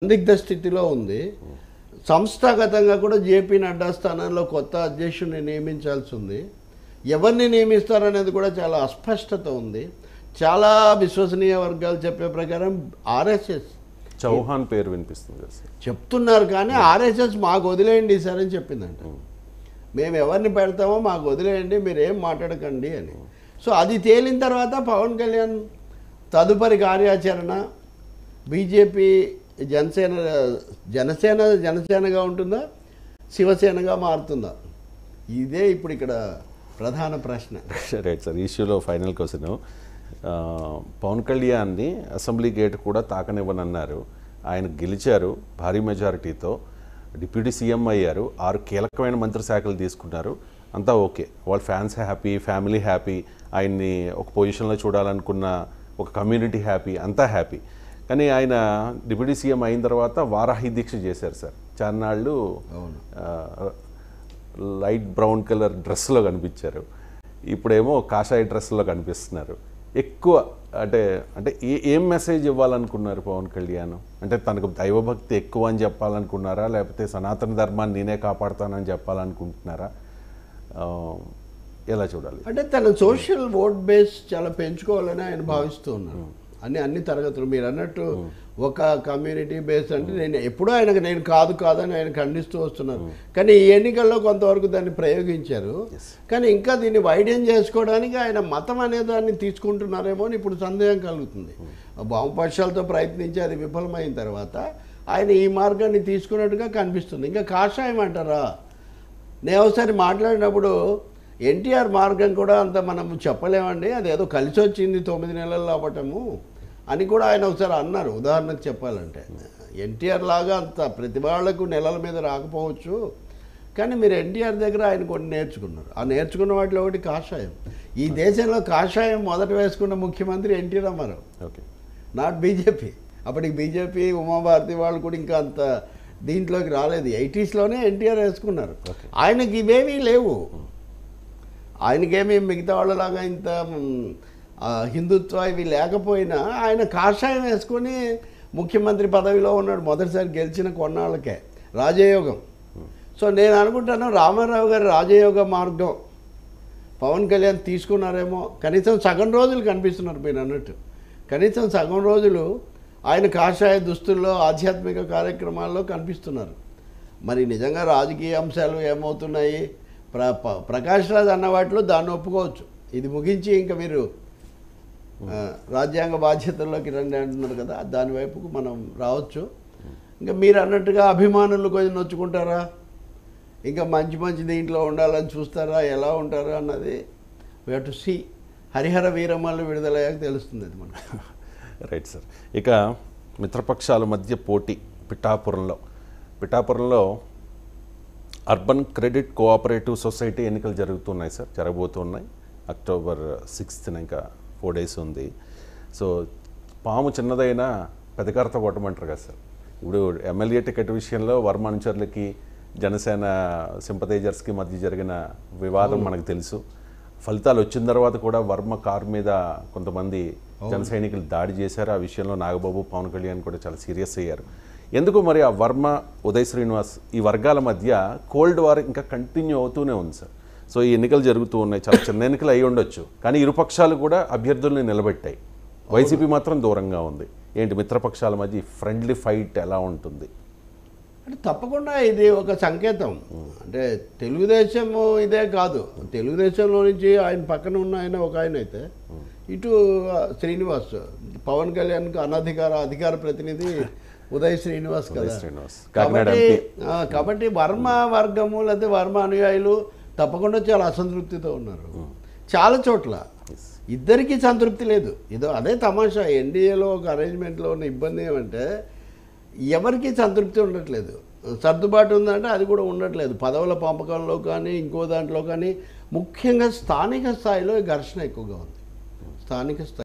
సందిగ్ధ స్థితిలో ఉంది. సంస్థాగతంగా కూడా జేపీ నడ్డా స్థానంలో కొత్త అధ్యక్షుడిని నియమించాల్సి ఉంది. ఎవరిని నియమిస్తారనేది కూడా చాలా అస్పష్టత ఉంది. చాలా విశ్వసనీయ వర్గాలు చెప్పే ప్రకారం ఆర్ఎస్ఎస్ చౌహాన్ పేరు వినిపిస్తుంది చెప్తున్నారు, కానీ ఆర్ఎస్ఎస్ మాకు వదిలేయండి సార్ అని చెప్పిందంట. మేము ఎవరిని పెడతామో మాకు వదిలేయండి, మీరు ఏం మాట్లాడకండి అని. సో అది తేలిన తర్వాత పవన్ కళ్యాణ్ తదుపరి కార్యాచరణ బీజేపీ జనసేనగా ఉంటుందా, శివసేనగా మారుతుందా? ఇదే ఇప్పుడు ఇక్కడ ప్రధాన ప్రశ్న. రైట్ సార్, ఇష్యూలో ఫైనల్ క్వశ్చన్. పవన్ కళ్యాణ్ని అసెంబ్లీ గేట్ కూడా తాకనివ్వనన్నారు. ఆయన గెలిచారు భారీ మెజారిటీతో, డిప్యూటీ సీఎం అయ్యారు, 6 కీలకమైన మంత్రి శాఖలు తీసుకున్నారు. అంతా ఓకే, వాళ్ళ ఫ్యాన్స్ హ్యాపీ, ఫ్యామిలీ హ్యాపీ, ఆయన్ని ఒక పొజిషన్లో చూడాలనుకున్న ఒక కమ్యూనిటీ హ్యాపీ, అంతా హ్యాపీ. కానీ ఆయన డిప్యూటీ సీఎం అయిన తర్వాత వారాహి దీక్ష చేశారు సార్. చాన్నాళ్ళు లైట్ బ్రౌన్ కలర్ డ్రెస్లో కనిపించారు, ఇప్పుడేమో కాషాయ డ్రెస్లో కనిపిస్తున్నారు. ఎక్కువ అంటే అంటే ఏం మెసేజ్ ఇవ్వాలనుకున్నారు పవన్ కళ్యాణ్? అంటే తనకు దైవభక్తి ఎక్కువ అని చెప్పాలనుకున్నారా, లేకపోతే సనాతన ధర్మాన్ని నేనే కాపాడుతానని చెప్పాలనుకుంటున్నారా? ఎలా చూడాలి? అంటే తన సోషల్ ఓట్ బేస్ చాలా పెంచుకోవాలని ఆయన భావిస్తూ ఉన్నారు. అన్ని తరగతులు మీరు అన్నట్టు ఒక కమ్యూనిటీ బేస్ అంటే నేను ఎప్పుడూ ఆయనకు నేను కాదని ఆయన ఖండిస్తూ వస్తున్నారు. కానీ ఈ ఎన్నికల్లో కొంతవరకు దాన్ని ప్రయోగించారు. కానీ ఇంకా దీన్ని వైడెన్ చేసుకోవడానికి ఆయన మతం అనే దాన్ని తీసుకుంటున్నారేమో అని ఇప్పుడు సందేహం కలుగుతుంది. వామపక్షాలతో ప్రయత్నించి అది విఫలమైన తర్వాత ఆయన ఈ మార్గాన్ని తీసుకున్నట్టుగా కనిపిస్తుంది. ఇంకా కాషాయం అంటారా? నేను ఒకసారి మాట్లాడినప్పుడు ఎన్టీఆర్ మార్గం కూడా అంత మనం చెప్పలేమండి, అదేదో కలిసి వచ్చింది 9 నెలల్లో అవ్వటము అని కూడా ఆయన ఒకసారి అన్నారు. ఉదాహరణకు చెప్పాలంటే ఎన్టీఆర్ లాగా అంత ప్రతి వాళ్లకు నెలల మీద రాకపోవచ్చు, కానీ మీరు ఎన్టీఆర్ దగ్గర ఆయన కొన్ని నేర్చుకున్నారు. ఆ నేర్చుకున్న వాటిలో ఒకటి కాషాయం. ఈ దేశంలో కాషాయం మొదట వేసుకున్న ముఖ్యమంత్రి NT Rama Rao, okay, not BJP. అప్పటికి బీజేపీ ఉమాభారతి వాళ్ళు కూడా ఇంకా అంత దీంట్లోకి రాలేదు. 80sలోనే ఎన్టీఆర్ వేసుకున్నారు. ఆయనకి ఇవేమీ లేవు. ఆయనకేమీ మిగతా వాళ్ళలాగా ఇంత హిందుత్వ ఇవి లేకపోయినా ఆయన కాషాయం వేసుకొని ముఖ్యమంత్రి పదవిలో ఉన్నాడు మొదటిసారి గెలిచిన కొన్నాళ్ళకే. రాజయోగం. సో నేను అనుకుంటాను రామారావు గారి రాజయోగ మార్గం పవన్ కళ్యాణ్ తీసుకున్నారేమో. కనీసం సగం రోజులు కనిపిస్తున్నారు మీరు అన్నట్టు. కనీసం సగం రోజులు ఆయన కాషాయ దుస్తుల్లో ఆధ్యాత్మిక కార్యక్రమాల్లో కనిపిస్తున్నారు. మరి నిజంగా రాజకీయ అంశాలు ఏమవుతున్నాయి? ప్రకాష్ రాజ్ అన్న వాటిలో దాన్ని ఒప్పుకోవచ్చు. ఇది ముగించి ఇంకా మీరు రాజ్యాంగ బాధ్యతల్లోకి రండి అంటున్నారు కదా, దాని వైపుకు మనం రావచ్చు. ఇంకా మీరు అన్నట్టుగా అభిమానులు కొంచెం నొచ్చుకుంటారా, ఇంకా మంచి దీంట్లో ఉండాలని చూస్తారా, ఎలా ఉంటారా అన్నది we have to see. Harihara Veeramallu విడుదలయ్యాక తెలుస్తుంది అది మనకు. Right sir. ఇక మిత్రపక్షాల మధ్య పోటీ పిఠాపురంలో అర్బన్ క్రెడిట్ కోఆపరేటివ్ సొసైటీ ఎన్నికలు జరుగుతున్నాయి సార్, జరగబోతున్నాయి. అక్టోబర్ 6th ఇంకా 4 days ఉంది. సో పాము చిన్నదైనా పెదకరత కొట్టమంటారు కదా సార్. ఇప్పుడు ఎమ్మెల్యే టికెట్ విషయంలో వర్మ అనుచరులకి జనసేన సింపథైజర్స్కి మధ్య జరిగిన వివాదం మనకు తెలుసు. ఫలితాలు వచ్చిన తర్వాత కూడా వర్మ కారు మీద కొంతమంది జన సైనికులు దాడి చేశారు. ఆ విషయంలో నాగబాబు, పవన్ కళ్యాణ్ కూడా చాలా సీరియస్ అయ్యారు. ఎందుకు మరి ఆ వర్మ, ఉదయ్ శ్రీనివాస్ ఈ వర్గాల మధ్య కోల్డ్ వార్ ఇంకా కంటిన్యూ అవుతూనే ఉంది సార్. సో ఈ ఎన్నికలు జరుగుతూ ఉన్నాయి, చాలా చిన్న ఎన్నికలు అయి ఉండొచ్చు, కానీ ఇరుపక్షాలు కూడా అభ్యర్థుల్ని నిలబెట్టాయి. వైసీపీ మాత్రం దూరంగా ఉంది. ఏంటి మిత్రపక్షాల మధ్య ఫ్రెండ్లీ ఫైట్ ఎలా ఉంటుంది? అంటే తప్పకుండా ఇది ఒక సంకేతం. అంటే తెలుగుదేశం ఇదే కాదు, తెలుగుదేశంలో నుంచి ఆయన పక్కన ఉన్న ఒక ఆయన అయితే ఇటు శ్రీనివాస్, పవన్ కళ్యాణ్కి అధికార ప్రతినిధి ఉదయ్ శ్రీనివాస్ కదా. కాబట్టి వర్మ వర్గము లేకపోతే వర్మ అనుయాయులు తప్పకుండా చాలా అసంతృప్తితో ఉన్నారు. చాలా చోట్ల ఇద్దరికీ సంతృప్తి లేదు. అదే తమాషా. ఎన్డీఏలో ఒక అరేంజ్మెంట్లో ఉన్న ఇబ్బంది ఏమంటే ఎవరికి సంతృప్తి ఉండట్లేదు. సర్దుబాటు ఉందంటే అది కూడా ఉండట్లేదు. పదవుల పంపకంలో కానీ ఇంకో దాంట్లో కానీ ముఖ్యంగా స్థానిక స్థాయిలో ఘర్షణ ఎక్కువగా ఉంది. స్థానిక స్థాయి